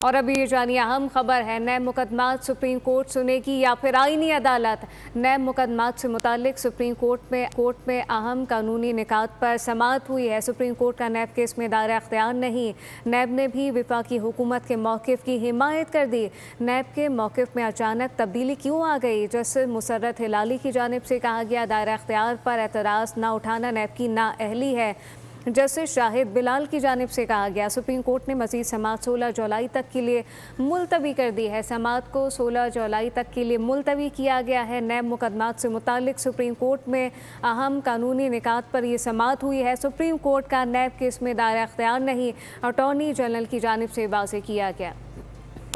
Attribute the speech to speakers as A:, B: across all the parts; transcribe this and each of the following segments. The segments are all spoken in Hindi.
A: और अभी ये जानिए अहम खबर है, नए मुकदमात सुप्रीम कोर्ट सुनेगी या फिर आईनी अदालत। नए मुकदमात से मुतालिक सुप्रीम कोर्ट में अहम कानूनी निकात पर समाअत हुई है। सुप्रीम कोर्ट का नैब केस में दायरा अख्तियार नहीं। नैब ने भी वफाकी हुकूमत के मौक़िफ़ की हिमायत कर दी। नैब के मौक़िफ़ में अचानक तब्दीली क्यों आ गई? जस्टिस मुसर्रत हिलाली की जानिब से कहा गया, दायरा अख्तियार पर एतराज़ न उठाना नैब की नाअहली है। जस्टिस शाहिद बिलाल की जानिब से कहा गया, सुप्रीम कोर्ट ने मज़ीद समाअत 16 जुलाई तक के लिए मुलतवी कर दी है। समाअत को 16 जुलाई तक के लिए मुलतवी किया गया है। नए मुकदमात से मुतालिक सुप्रीम कोर्ट में अहम कानूनी निकात पर यह समाअत हुई है। सुप्रीम कोर्ट का नैब केस में दायरा अख्तियार नहीं, अटॉर्नी जनरल की जानिब से वाज़ेह किया गया।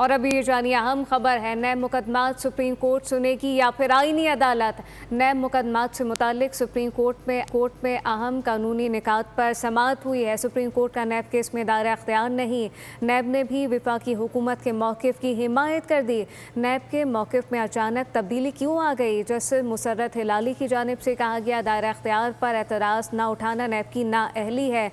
A: और अभी ये जानिए अहम खबर है, नए मुकदमात सुप्रीम कोर्ट सुनेगी या फिर आईनी अदालत। नए मुकदमात से मुतालिक सुप्रीम कोर्ट में अहम कानूनी निकात पर समाअत हुई है। सुप्रीम कोर्ट का नैब केस में दायरा अख्तियार नहीं। नैब ने भी वफाकी हुकूमत के मौक़िफ़ की हिमायत कर दी। नैब के मौक़िफ़ में अचानक तब्दीली क्यों आ गई? जस्टिस मुसर्रत हिलाली की जानिब से कहा गया, दायरा अख्तियार पर एतराज़ न उठाना नैब की नाअहली है।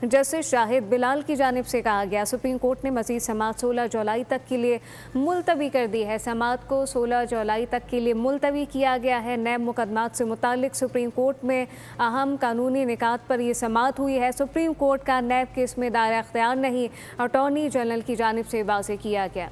A: जस्टिस शाहिद बिलाल की जानिब से कहा गया, सुप्रीम कोर्ट ने मज़ीद समाअत 16 जुलाई तक के लिए मुलतवी कर दी है। समाअत को 16 जुलाई तक के लिए मुलतवी किया गया है। नए मुकदमात से मुतालिक सुप्रीम कोर्ट में अहम कानूनी निकात पर यह समाअत हुई है। सुप्रीम कोर्ट का नैब केस में दायरा अख्तियार नहीं, अटॉर्नी जनरल की जानिब से वाज़ेह किया गया।